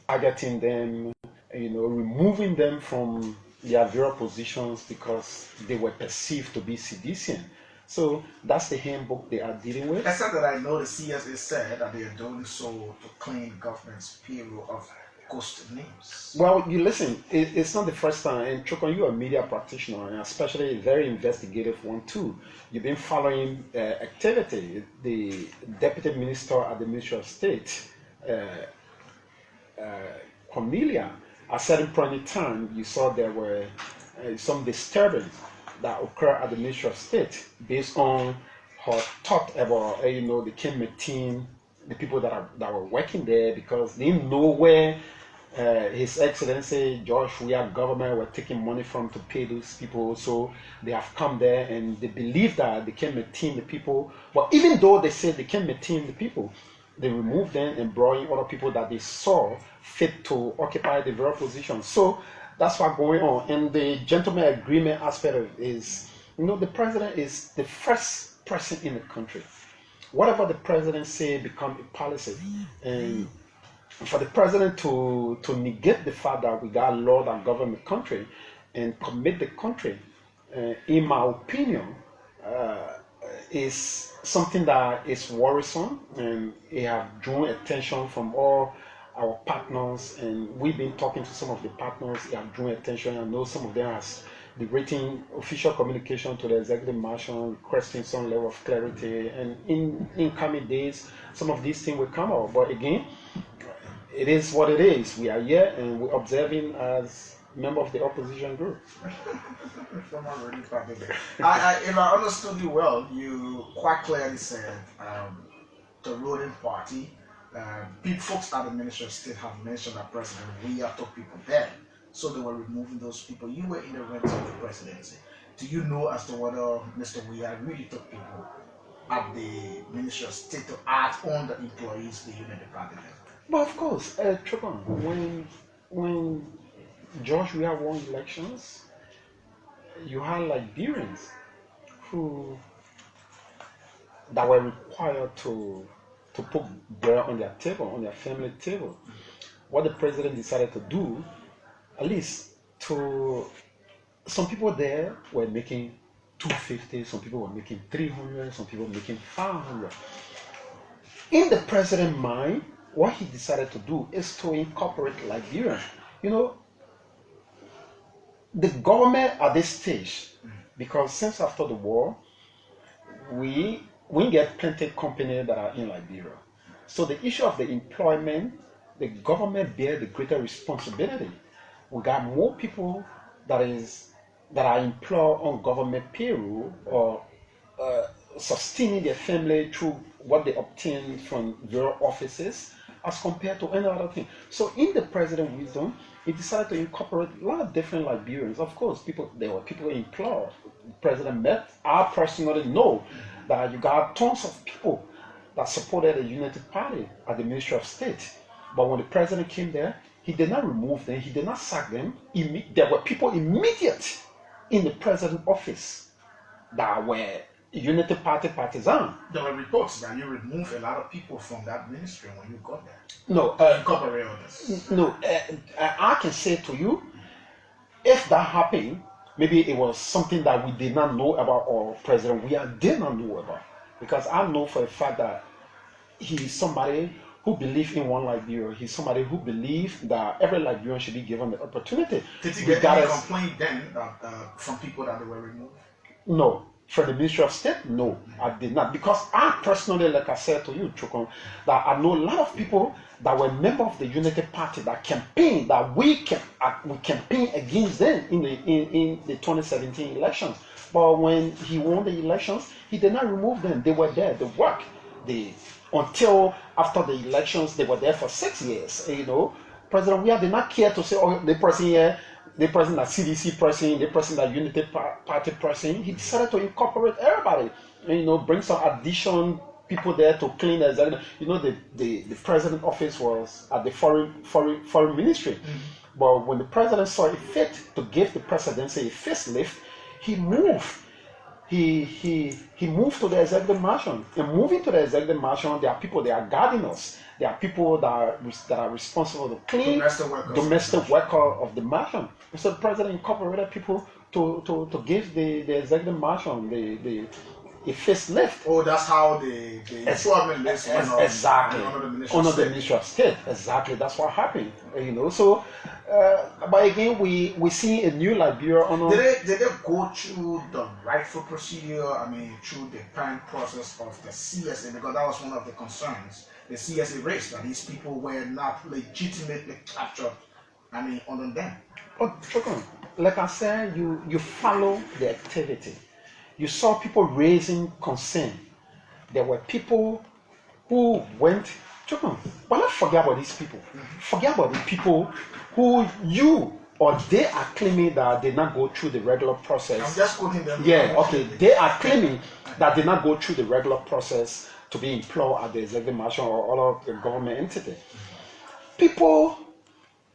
targeting them, removing them from their various positions because they were perceived to be seditious. So that's the handbook they are dealing with. Except that I know the CSA said that they are doing so to clean government's payroll of ghost names. Well, you listen, it's not the first time, and Chokon, you're a media practitioner, and especially a very investigative one too. You've been following activity. The Deputy Minister at the Ministry of State, Cornelia, at a certain point in time, you saw there were some disturbance that occurred at the Ministry of State based on her thought about, the Kim team, the people that were working there, because they didn't know where His Excellency George Weah government were taking money from to pay those people. So they have come there and they believe that they can maintain the people. But even though they say they can maintain the people, they removed them and brought in other people that they saw fit to occupy the very position. So that's what's going on. And the gentleman agreement aspect of it is, the president is the first person in the country. Whatever the president say become a policy. And for the president to negate the fact that we got a law that govern the country and commit the country, in my opinion, is something that is worrisome, and it have drawn attention from all our partners, and we've been talking to some of the partners. It have drawn attention. I know some of them has the written official communication to the executive marshal requesting some level of clarity, and in coming days some of these things will come out. But again, it is what it is. We are here and we're observing as member of the opposition group. If I understood you well, you quite clearly said the ruling party, folks at the Ministry of State have mentioned that President Weah took people there, so they were removing those people. You were in the ranks of the presidency. Do you know as to whether Mr. Weah really took people at the Ministry of State to add on the employees the union department? But of course, Chokon, when George Weah won elections, you had Liberians that were required to put bread on their table, on their family table. What the president decided to do, at least to some people there were making $250, some people were making $300, some people were making $500. In the president's mind, what he decided to do is to incorporate Liberia. The government at this stage, because since after the war, we get plenty of companies that are in Liberia. So the issue of the employment, the government bear the greater responsibility. We got more people that are employed on government payroll or sustaining their family through what they obtain from their offices, as compared to any other thing. So in the president's wisdom, he decided to incorporate a lot of different Liberians. Of course, there were people employed. The president met. I personally know that you got tons of people that supported the Unity Party at the Ministry of State. But when the president came there, he did not remove them. He did not sack them. There were people immediate in the president's office that were Unity Party partisan. There were reports that you removed a lot of people from that ministry when you got there. No, incorporate others. No, I can say to you, if that happened, maybe it was something that we did not know about, or President Weah did not know about. Because I know for a fact that he's somebody who believes in one Liberia. He's somebody who believes that every Liberian should be given the opportunity. Did you get any complaint then from people that they were removed? No. From the Ministry of State, no, I did not. Because I personally, like I said to you, Chokon, that I know a lot of people that were members of the Unity Party that campaigned, that we campaigned against them in the 2017 elections. But when he won the elections, he did not remove them. They were there, they worked. Until after the elections, they were there for 6 years. President Weah did not care to say, oh, the person here, the person that CDC person, the person that Unity Party person. He decided to incorporate everybody, bring some addition people there to clean the executive. The president office was at the foreign ministry. Mm-hmm. But when the president saw it fit to give the presidency a facelift, he moved he moved to the executive mansion. And moving to the executive mansion, there are people that are guarding us. There are people that are responsible to clean domestic worker of the mansion. And so the president incorporated people to give the executive mansion a facelift. Oh, that's how the employment list went up. Exactly. Under the Ministry of State. Exactly. That's what happened. So, but again, we see a new Liberia. Did they go through the rightful procedure? I mean, through the parent process of the CSA, because that was one of the concerns the CSA raised, that these people were not legitimately captured. I mean, under them. But like I said, you follow the activity. You saw people raising concern. There were people who went. But let's forget about these people. Forget about the people who you or they are claiming that did not go through the regular process. I'm just quoting them. Yeah, okay. They are claiming that did not go through the regular process to be employed at the executive mansion or other government entity. People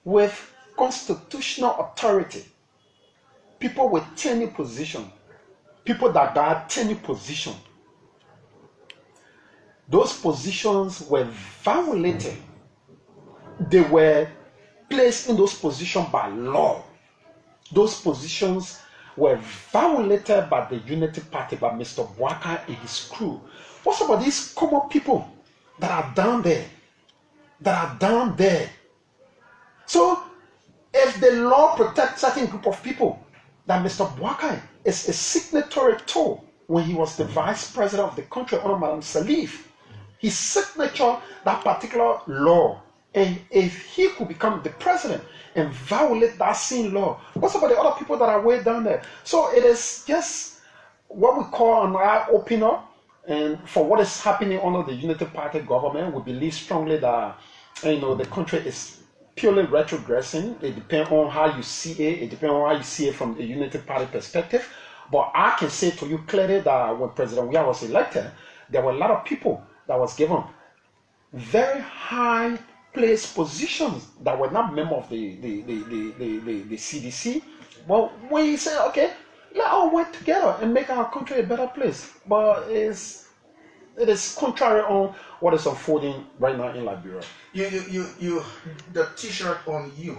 with constitutional authority, people with tenure position, people that got tenure position, those positions were violated. They were placed in those positions by law. Those positions were violated by the Unity Party, by Mr. Weah and his crew. What's about these common people that are down there? So, if the law protects certain group of people, that Mr. Weah is a signatory to when he was the vice president of the country under Madam Salif, his signature that particular law, and if he could become the president and violate that same law, what's about the other people that are way down there? So it is just what we call an eye opener, and for what is happening under the Unity Party government, we believe strongly that the country is purely retrogressing. It depends on how you see it. It depends on how you see it from the Unity Party perspective. But I can say to you clearly that when President Weah was elected, there were a lot of people that was given very high placed positions that were not members of the CDC. But when you say, okay, let's all work together and make our country a better place. But it is contrary on what is unfolding right now in Liberia. The T-shirt on you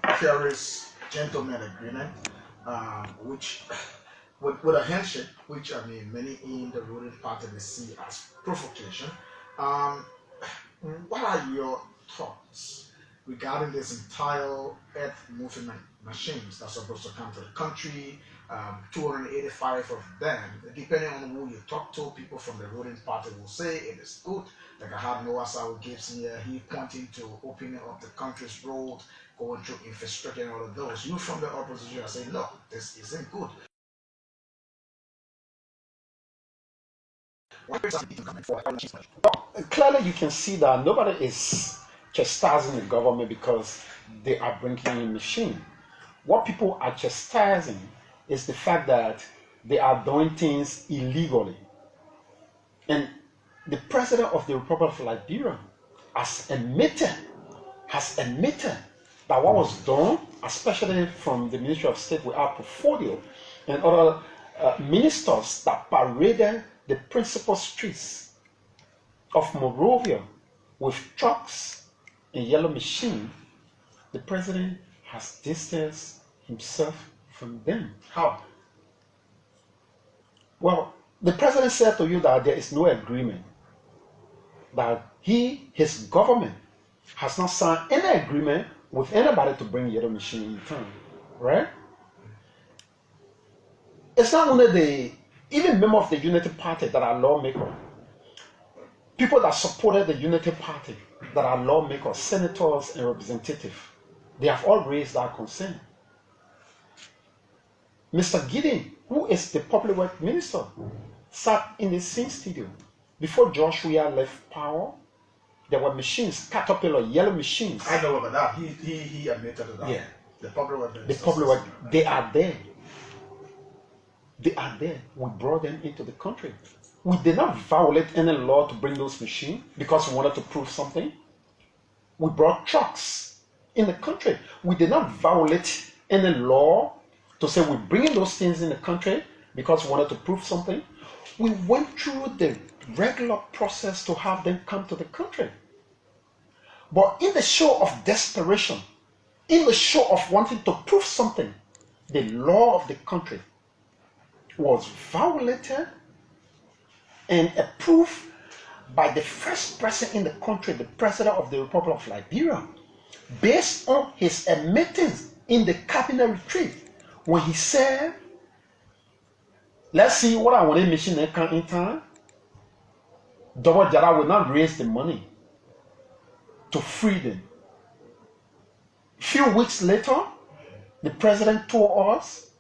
carries gentleman agreement, which with a handshake, which I mean many in the ruling party may see as provocation. What are your thoughts regarding this entire earth movement machines that's supposed to come to the country? 285 of them, depending on who you talk to, people from the ruling party will say it is good. Like I had Noah Sakou Gibbs here, he pointing to opening up the country's road, going through infrastructure and all of those. You from the opposition are saying, no, this isn't good. Clearly, you can see that nobody is chastising the government because they are bringing in machine. What people are chastising is the fact that they are doing things illegally. And the president of the Republic of Liberia has admitted that what was done, especially from the Ministry of State with our portfolio and other ministers that paraded the principal streets of Monrovia with trucks and yellow machine, the president has distanced himself from them. How? Well, the president said to you that there is no agreement, that his government has not signed any agreement with anybody to bring yellow machine in town, right? It's not only even members of the Unity Party that are lawmakers, people that supported the Unity Party that are lawmakers, senators and representatives, they have all raised that concern. Mr. Gideon, who is the public works minister, sat in the same studio. Before George Weah left power, there were machines, caterpillar, yellow machines. I know about that. He admitted to that. Yeah. The public works The public works, they are there. They are there. We brought them into the country. We did not violate any law to bring those machines because we wanted to prove something. We brought trucks in the country. We did not violate any law to say we're bringing those things in the country because we wanted to prove something. We went through the regular process to have them come to the country. But in the show of desperation, in the show of wanting to prove something, the law of the country was violated and approved by the first person in the country, the President of the Republic of Liberia, based on his admittance in the cabinet retreat when he said, let's see what I want to mission in time. Double Jara will not raise the money to free them. A few weeks later, the president told us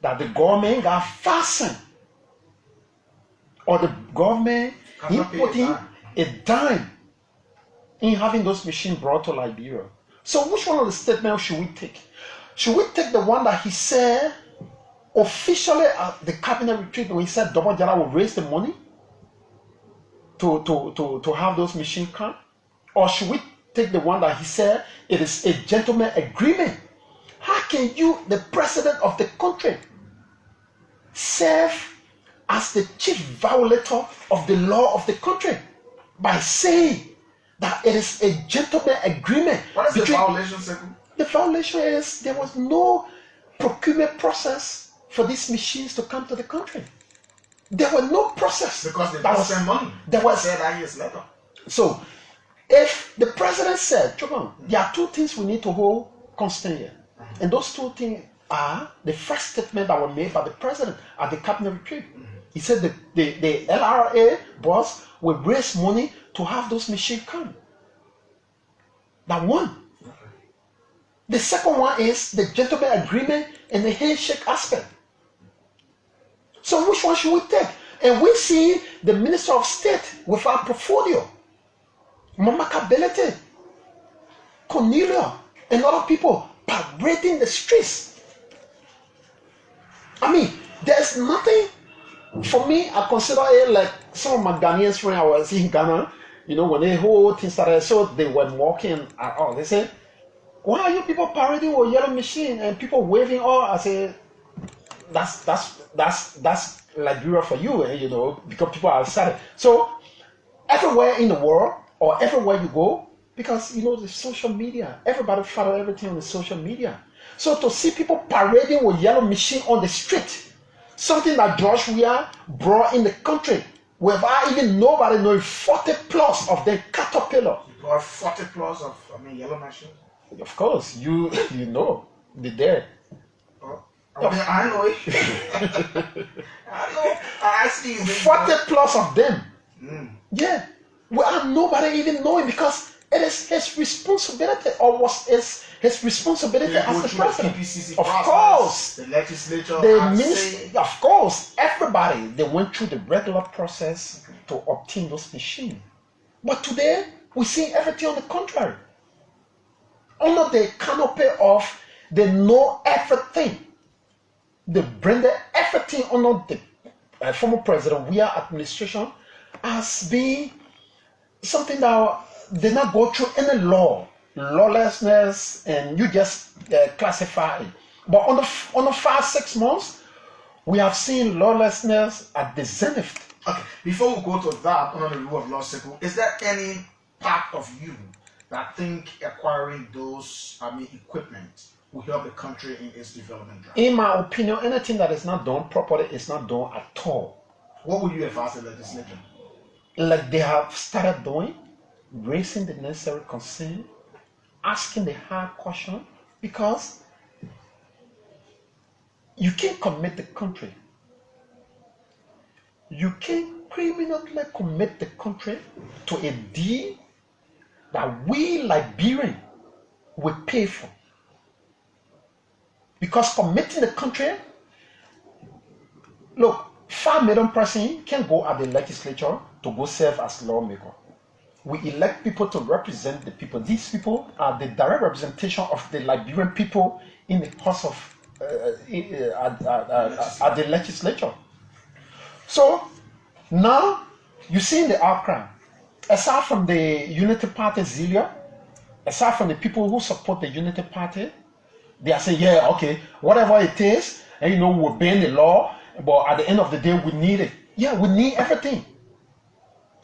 that the government got fastened, or the government putting a dime in having those machines brought to Liberia. So which one of the statements should we take? Should we take the one that he said officially at the cabinet retreat when he said Double Jara will raise the money to have those machines come? Or should we take the one that he said it is a gentleman agreement? How can you, the president of the country, serve as the chief violator of the law of the country by saying that it is a gentleman agreement? What is the violation, Sakou? The violation is there was no procurement process for these machines to come to the country. There was no process. Because they don't send money. There was said that years later. So if the president said, Chobon, there are two things we need to hold constant here. And those two things are the first statement that was made by the president at the cabinet retreat. He said that the LRA boss will raise money to have those machines come. That one. The second one is the gentleman agreement and the handshake aspect. So which one should we take? And we see the Minister of State with our portfolio, Mamaka Belete, Cornelia, and other people parading the streets. I mean, there's nothing for me. I consider it like some of my Ghanaian friends. I was in Ghana, when the whole thing started, so they were walking at all. They said, why are you people parading with yellow machine and people waving all? I say, that's Liberia for you, because people are excited. So everywhere in the world or everywhere you go, because the social media, everybody follow everything on the social media. So to see people parading with yellow machine on the street, something that George Weah brought in the country, without even nobody knowing, 40 plus of the caterpillar. You brought 40 plus of yellow machines. Of course, you know, the dead. Oh, I know it. I know. I see. 40 plus of them. Yeah. Well, nobody even knowing, because it is his responsibility, or was his responsibility as the president. Of course. The legislature. The minister. Of course. Everybody, they went through the regular process to obtain those machines. But today, we see everything on the contrary. Under the canopy of they know everything. They branded everything under the former President Weah administration as being something that did not go through any lawlessness, and you just classify it. But on the 5-6 months, we have seen lawlessness at the zenith. Okay, before we go to that, under the rule of law, Sakou, is there any part of you that think acquiring those equipment will help the country in its development drive? In my opinion, anything that is not done properly is not done at all. What would you advise the legislature? Like they have started doing, raising the necessary concern, asking the hard question, because you can't commit the country. You can't criminally commit the country to a deal that we Liberians will pay for. Because committing the country, look, 5 million persons can go at the legislature to go serve as lawmaker. We elect people to represent the people. These people are the direct representation of the Liberian people in the House of at the legislature. So now you see in the outcry, aside from the Unity Party zealot, aside from the people who support the Unity Party, they are saying, yeah, okay, whatever it is, and we'll bend the law, But at the end of the day, we need it. Yeah, we need everything.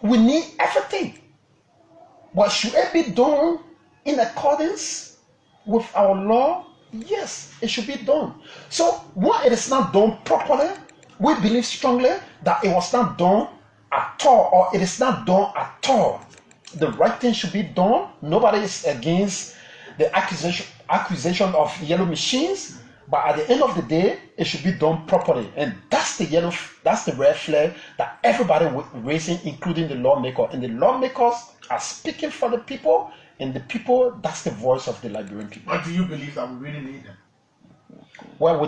We need everything. But should it be done in accordance with our law? Yes, it should be done. So when it is not done properly, we believe strongly that it was not done at all, or it is not done at all. The right thing should be done. Nobody is against the accusation of yellow machines, but at the end of the day, it should be done properly. And that's the red flag that everybody was raising, including the lawmaker. And the lawmakers are speaking for the people, and the people, that's the voice of the Liberian people. But do you believe that we really need them? Well,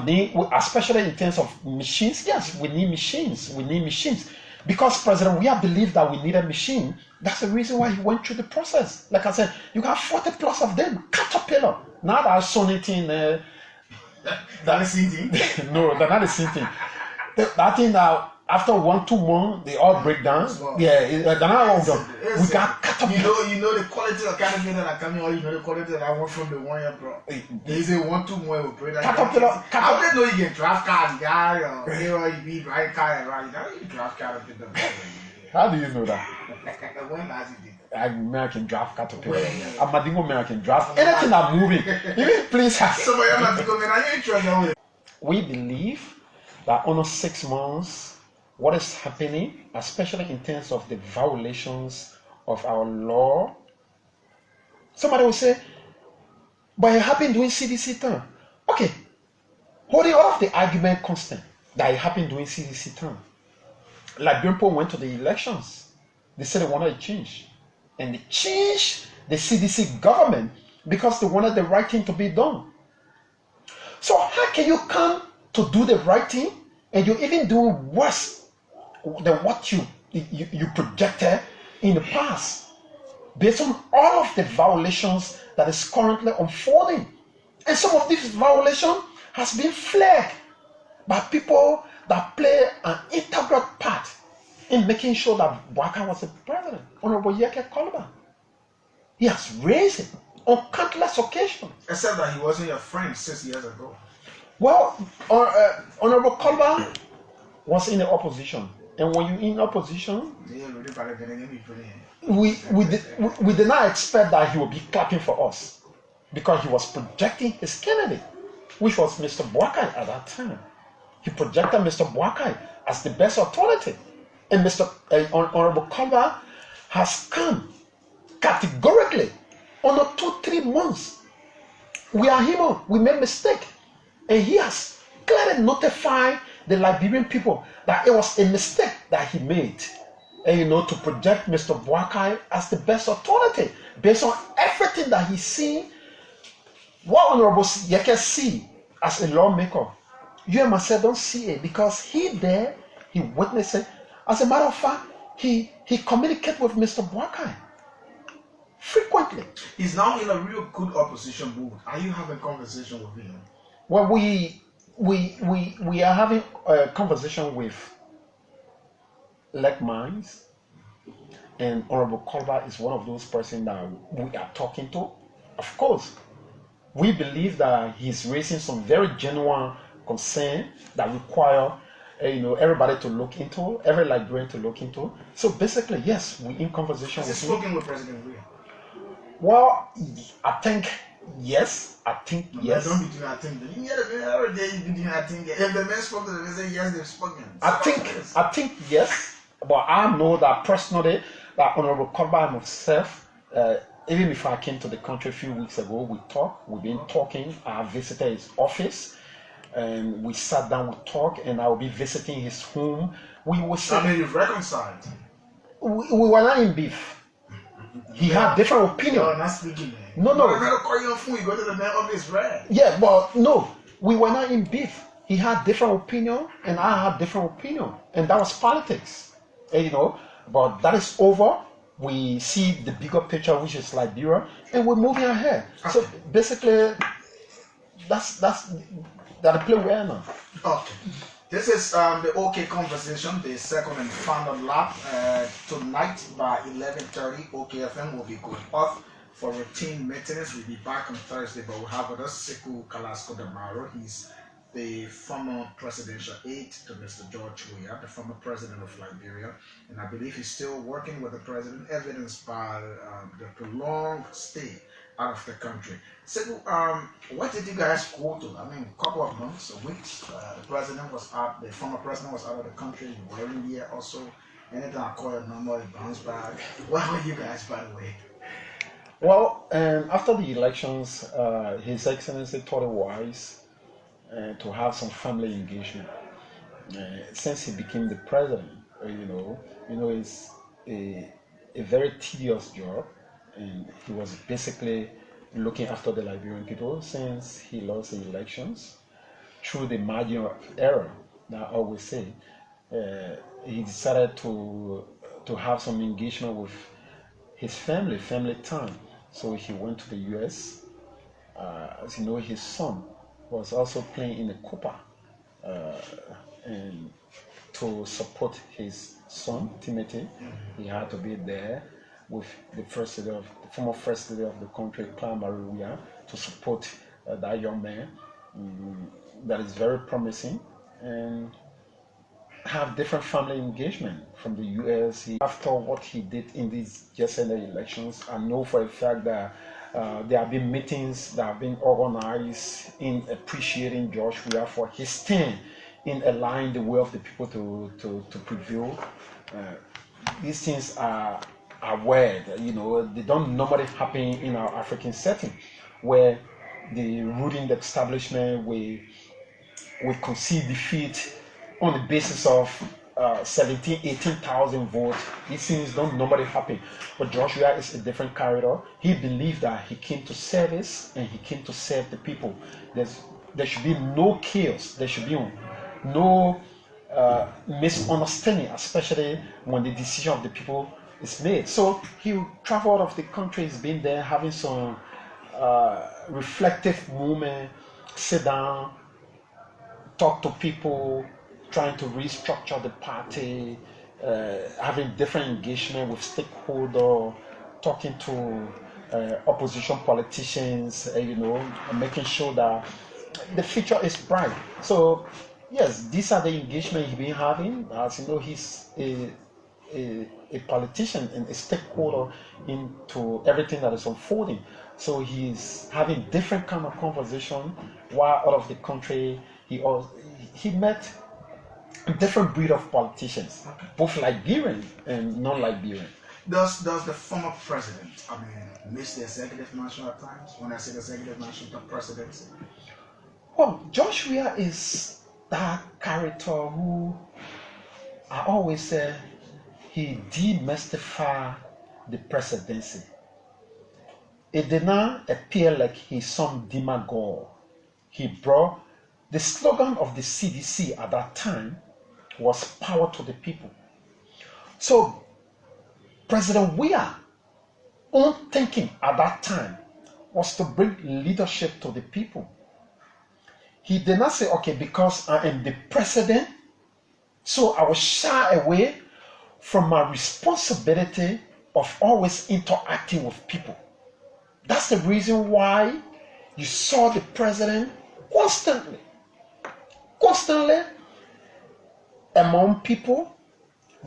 especially in terms of machines, yes, we need machines. We need machines. Because President Weah believed that we need a machine. That's the reason why he went through the process. Like I said, you got 40 plus of them, caterpillar. Not that sonnating. That is easy. No, they're not the same thing. That thing now, after 1-2 months, they all break down. Yeah, they're not all done. We got caterpillar. You know the quality of caterpillar that are coming, or you know the quality that I want from the 1 year, bro. They say 1-2 more will break down. Caterpillar. I don't know you can draft cards, guy, or you be right card around. You draft caterpillar. How do you know that? When last you did? American draft caterpillar. I'm a dingo American draft. Anything I'm moving. Even please. We believe that under 6 months, what is happening, especially in terms of the violations of our law. Somebody will say, but it happened during CDC term. Okay, holding all of the argument constant that it happened during CDC term. Liberian people went to the elections. They said they wanted a change. And they changed the CDC government because they wanted the right thing to be done. So how can you come to do the right thing and you're even doing worse than what you projected in the past, based on all of the violations that is currently unfolding? And some of these violations has been flagged by people that play an integral part in making sure that Weah was the president. Honorable Yeke Koluba, he has raised it on countless occasions. Except that he wasn't your friend 6 years ago. Well, Honorable Koluba was in the opposition. And when you're in opposition, we did not expect that he would be clapping for us, because he was projecting his candidate, which was Mr. Weah at that time. He projected Mr. Weah as the best authority. And Honorable Koluba has come categorically under 2-3 months. We are human, we made mistake. And he has clearly notified the Liberian people that it was a mistake that he made. And to project Mr. Weah as the best authority based on everything that he's seen. What Honorable Yeke see as a lawmaker, you and myself don't see it, because he witnessed it. As a matter of fact, he communicated with Mr. Weah frequently. He's now in a real good opposition mood. Are you having a conversation with him? Well, we are having a conversation with like minds, and Honorable Koluba is one of those persons that we are talking to. Of course, we believe that he's raising some very genuine concern that require everybody to look into, every Liberian to look into. So basically, yes, we're in conversation with him. Has he spoken with President Weah? Well, I think yes. I don't do I think. Every day you do I think. If the man spoke to them, they say yes, they've spoken. I think yes. But I know that personally, that Honorable Koluba and myself, even before I came to the country a few weeks ago, we've been talking. I visited his office, and we sat down, we talked, and I will be visiting his home. We were saying, I mean, you've reconciled. We were not in beef. He had different opinion. No, not speaking, man. No. You gotta call your phone, you go to the man office, right? Yeah, but no, we were not in beef. He had different opinion, and I had different opinion, and that was politics. But that is over. We see the bigger picture, which is Liberia, and we're moving ahead. Okay. So basically, that's the play we're now. Okay. This is the OK Conversation, the second and final lap. Tonight by 11:30, OK FM will be going off for routine maintenance. We'll be back on Thursday, but we'll have with us Sakou Kalasco tomorrow. He's the former presidential aide to Mr. George Weah, the former president of Liberia, and I believe he's still working with the president, evidenced by the prolonged stay out of the country. So, what did you guys go to? I mean, a couple of months, weeks. The president was out. The former president was out of the country. You were in here also. Anytime I call your number, it bounced back. Where were you guys, by the way? Well, after the elections, His Excellency thought it wise to have some family engagement. Since he became the president, it's a very tedious job, and he was basically looking after the Liberian people since he lost the elections through the margin of error. That I always say, he decided to have some engagement with his family time. So he went to the U.S. As you know, his son was also playing in the Copa, and to support his son Timothy, he had to be there with the former first lady of the country, Weah, to support that young man. That is very promising, and have different family engagement from the U.S. After what he did in these just ended elections, I know for a fact that there have been meetings that have been organized in appreciating George Weah for his stand in allowing the will of the people to prevail. These things are weird, they don't normally happen in our African setting, where the ruling establishment we concede defeat on the basis of 18,000 votes. These things don't normally happen. But George Weah is a different character. He believed that he came to service and he came to serve the people. There should be no chaos. There should be no misunderstanding, especially when the decision of the people is made. So he traveled out of the country. He's been there having some reflective moment, sit down, talk to people, trying to restructure the party, having different engagement with stakeholders, talking to opposition politicians, making sure that the future is bright. So, yes, these are the engagement he's been having. As you know, he's a politician and a stakeholder into everything that is unfolding. So he's having different kind of conversation while out of the country. He met different breed of politicians, both Liberian and non-Liberian. Does the former president, miss the executive mansion at times? When I say the executive mansion, the presidency. Well, George Weah is that character who I always say he demystified the presidency. It did not appear like he's some demagogue. He brought the slogan of the CDC at that time was power to the people. So President Weah own thinking at that time was to bring leadership to the people. He did not say, okay, because I am the president, so I will shy away from my responsibility of always interacting with people. That's the reason why you saw the president constantly among people,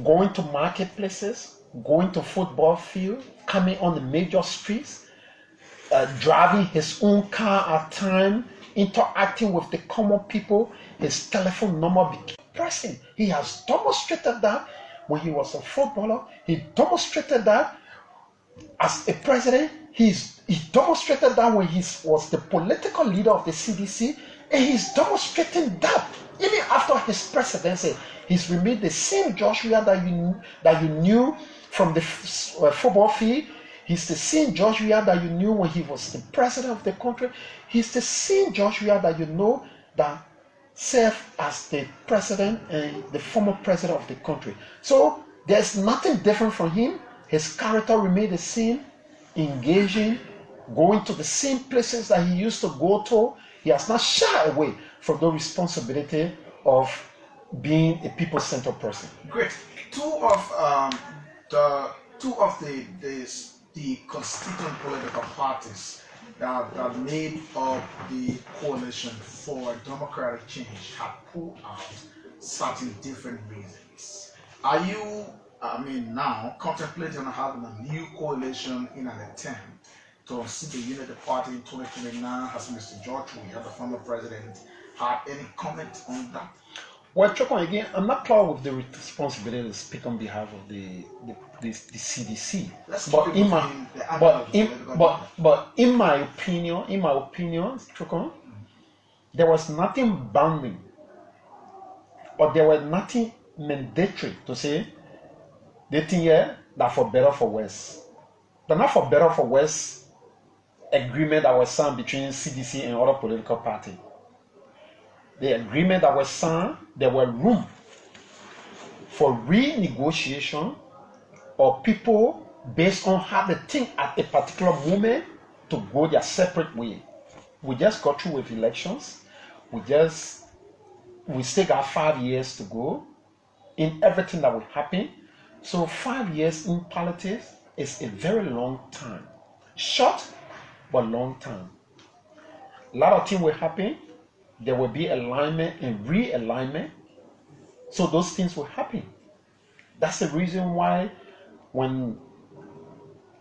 going to marketplaces, going to football fields, coming on the major streets, driving his own car at times, interacting with the common people. His telephone number became pressing. He has demonstrated that when he was a footballer. He demonstrated that as a president. He demonstrated that when he was the political leader of the CDC, and he's demonstrating that even after his presidency. He's remained the same George Weah that you knew from the football field. He's the same George Weah that you knew when he was the president of the country. He's the same George Weah that you know that served as the president and the former president of the country. So there's nothing different from him. His character remained the same, engaging, going to the same places that he used to go to. He has not shied away from the responsibility of being a people-centered person. Great. Two of the constituent political parties that made up the coalition for democratic change had pulled out certain different reasons. Are you, now contemplating on having a new coalition in an attempt to unseat the Unity Party in 2029? Has Mr. George Weah, the former president, had any comment on that? Well, Chokon, again, I'm not clear with the responsibility to speak on behalf of the CDC. But in my opinion, Chokon, there was nothing bounding, or there was nothing mandatory to say the thing here that for better for worse. The not for better for worse agreement that was signed between CDC and other political parties. The agreement that was signed, there were room for renegotiation or people based on how they think at a particular moment to go their separate way. We just got through with elections. We still got 5 years to go in everything that will happen. So 5 years in politics is a very long time. Short, but long time. A lot of things will happen. There will be alignment and realignment. So those things will happen. That's the reason why when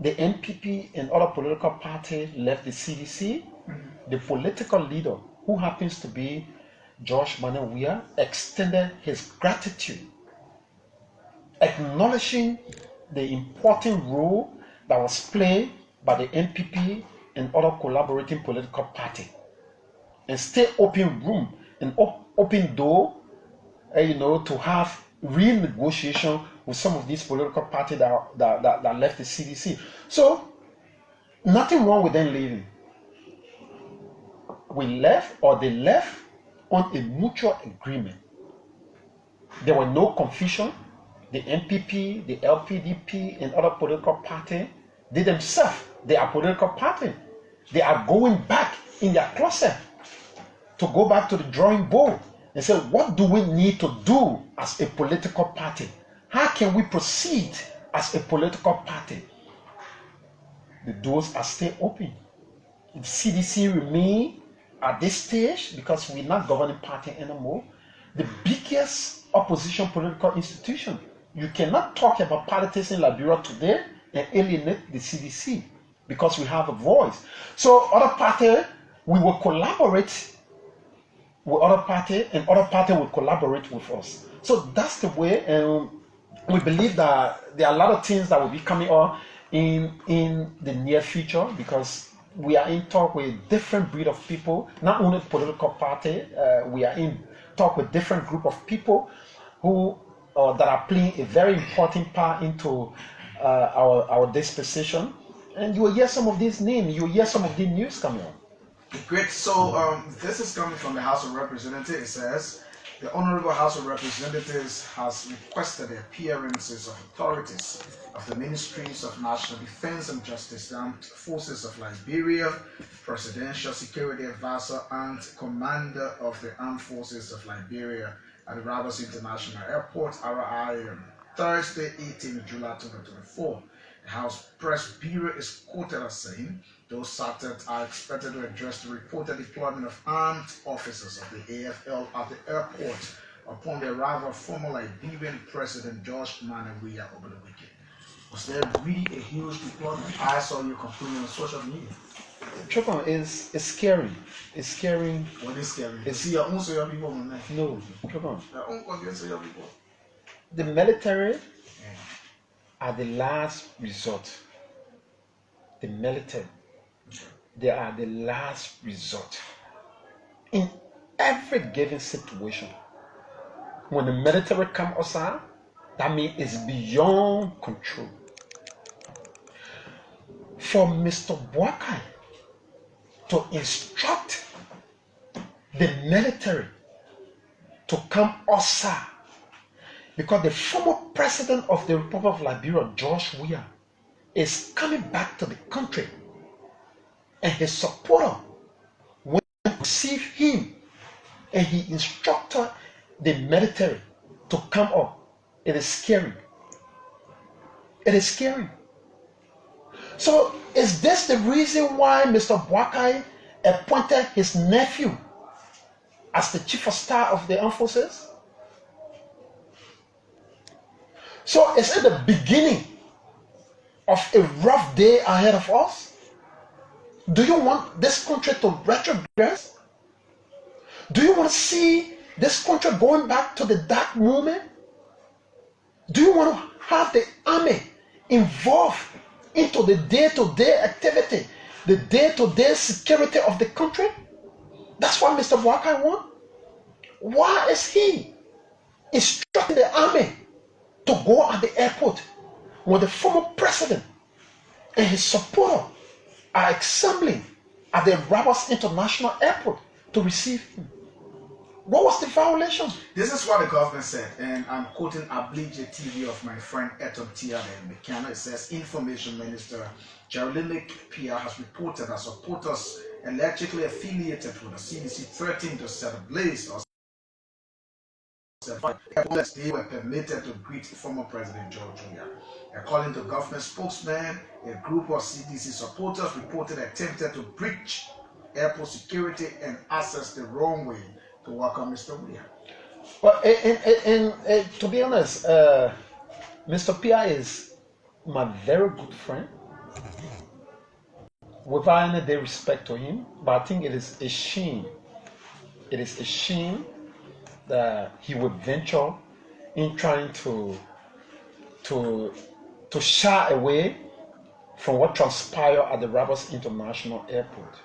the NPP and other political parties left the CDC, the political leader, who happens to be George Weah, extended his gratitude, acknowledging the important role that was played by the NPP and other collaborating political parties, and stay open room and open door, to have renegotiation with some of these political parties that left the CDC. So nothing wrong with them leaving. We left, or they left, on a mutual agreement. There were no confusion. The NPP, the LPDP, and other political parties, they themselves, they are political parties. They are going back in their closet to go back to the drawing board and say, what do we need to do as a political party? How can we proceed as a political party? The doors are still open. The CDC remain at this stage, because we're not governing party anymore, the biggest opposition political institution. You cannot talk about politics in Liberia today and alienate the CDC, because we have a voice. So other parties, we will collaborate with other parties, and other parties will collaborate with us. So that's the way, and we believe that there are a lot of things that will be coming up in the near future, because we are in talk with different breed of people, not only political party. We are in talk with different group of people who that are playing a very important part into our dispensation. And you will hear some of these names. You will hear some of the news coming on. Great. So this is coming from the House of Representatives. It says the Honorable House of Representatives has requested the appearances of authorities of the Ministries of National Defense and Justice, the Armed Forces of Liberia, Presidential Security Advisor and Commander of the Armed Forces of Liberia at the Rabas International Airport, RI, Thursday, 18 July 2024. The House Press Bureau is quoted as saying those SATET are expected to address the reported deployment of armed officers of the AFL at the airport upon the arrival of former Liberian President George Weah over the weekend. Was there really a huge deployment? I saw you complaining on social media. Chokon, is scary. It's scary. What is scary? It's your own social people on there. No, Chokon. Your own social people. The military are the last resort. The military, they are the last resort. In every given situation, when the military come outside, that means it's beyond control. For Mr. Boakai to instruct the military to come outside, because the former president of the Republic of Liberia, George Weah, is coming back to the country, and his supporter went to receive him, and he instructed the military to come up. It is scary. It is scary. So is this the reason why Mr. Boakai appointed his nephew as the chief of staff of the armed forces? So is it the beginning of a rough day ahead of us? Do you want this country to retrogress? Do you want to see this country going back to the dark moment? Do you want to have the army involved into the day-to-day activity, the day-to-day security of the country? That's what Mr. Boakai wants. Why is he instructing the army to go at the airport when the former president and his supporters are assembling at the Rabat International Airport to receive him? What was the violation? This is what the government said, and I'm quoting Ablige TV of my friend Eton Tiana in Mekano. It says, Information Minister Jeremy Pia has reported that supporters allegedly affiliated with the CDC threatened to set ablaze or they were permitted to greet former President George Weah. According to government spokesman, a group of CDC supporters reported attempted to breach airport security and access the runway to welcome Mr. Weah. Well, and to be honest, Mr. Pia is my very good friend. Without any respect to him, but I think it is a shame. It is a shame that he would venture in trying to shy away from what transpired at the Rabat International Airport.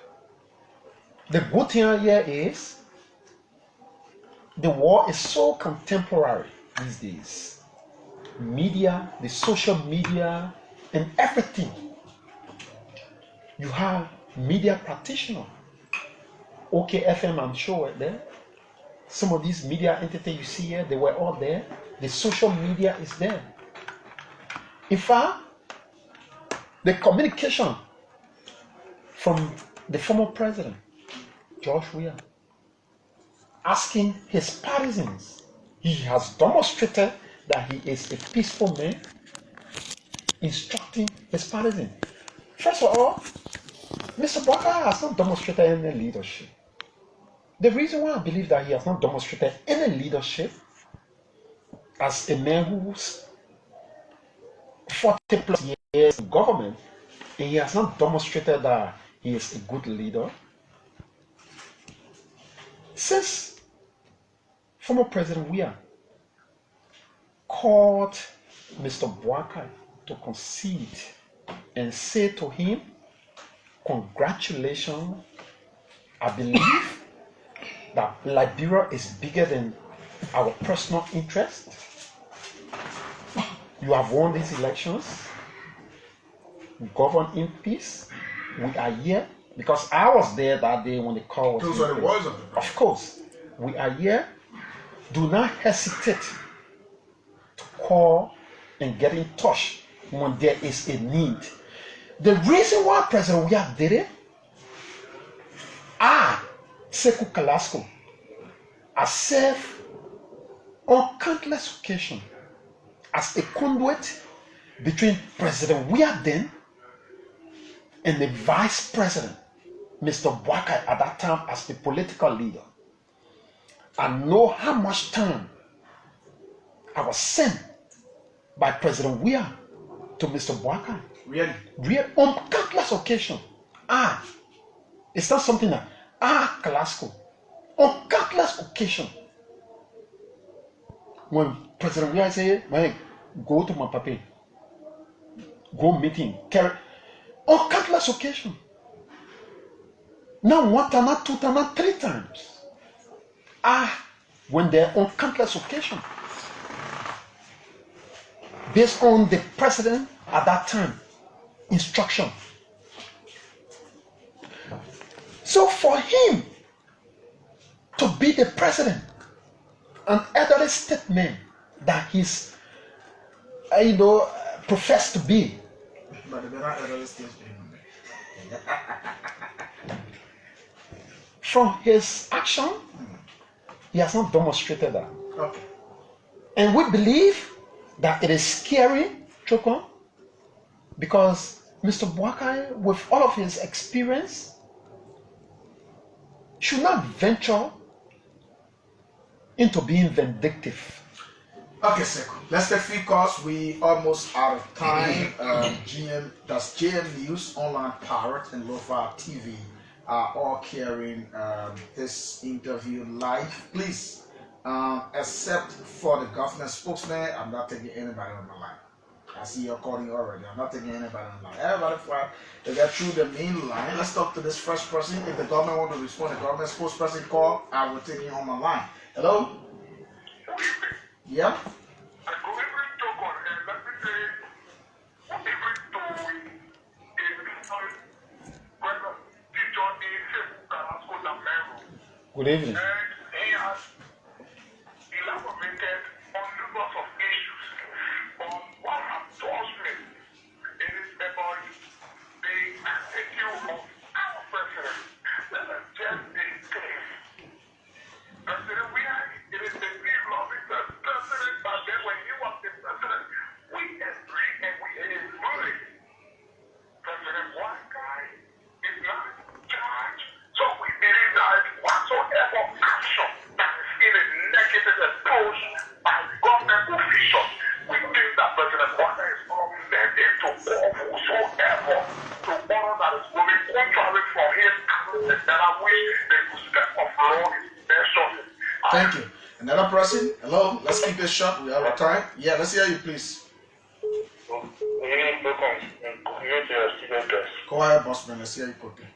The good thing here is the war is so contemporary these days. Media, the social media, and everything. You have media practitioners. OKFM, I'm sure, were there. Some of these media entities you see here, they were all there. The social media is there. In fact, the communication from the former president, George Weah, asking his partisans, he has demonstrated that he is a peaceful man, instructing his partisans. First of all, Mr. Boakai has not demonstrated any leadership. The reason why I believe that he has not demonstrated any leadership as a man who's 40 plus years in government, and he has not demonstrated that he is a good leader. Since former President Weah called Mr. Boakai to concede and say to him, congratulations, I believe that Liberia is bigger than our personal interest. You have won these elections, govern in peace. We are here because I was there that day when the call was. Those are the words of the president. Of course, we are here. Do not hesitate to call and get in touch when there is a need. The reason why President Weah did it, Sakou Kalasco, has served on countless occasions as a conduit between President Weah then and the Vice President, Mr. Boakai, at that time as the political leader. I know how much time I was sent by President Weah to Mr. Boakai. Really? On countless occasions. It's not something that, kalasco. On countless occasions. When President Weah said, man, go to my papi, go meeting, carry. On countless occasions. Not one time, not two times, not three times. When they're on countless occasions. Based on the president at that time, instruction. So for him to be the president, an elderly statesman that he's, professed to be. But they're not elderly statesmen. From his action, he has not demonstrated that. Okay. And we believe that it is scary, Choko, because Mr. Boakai, with all of his experience, should not venture into being vindictive. Okay, Sakou. Let's take few calls. We almost out of time. GM News, Online Pirate, and Lofa TV are all carrying this interview live. Please, except for the government spokesman, I'm not taking anybody on the line. I see you're calling already. I'm not taking anybody on the line. Everybody, they get through the main line. Let's talk to this first person. If the government want to respond, the government spokesperson call, I will take you on my line. Hello? Yeah? Good evening. And he has elaborated on numerous of issues. But what absorbs me is about the attitude of our president. Let us just be clear. President Weah, it is the people of the president, but then when he was the president, we agree and we agree. President Weah is not in charge. So we believe that whatsoever action that is in a negative approach by government officials, we think that President Weah is obligated to call whosoever to order that is going contrary from his actions, and I wish the respect of law is measured. Thank you. Another person? Hello? Let's keep it short. We have a time. Yeah, let's hear you, please. Go ahead, bossman. Let's hear you quickly.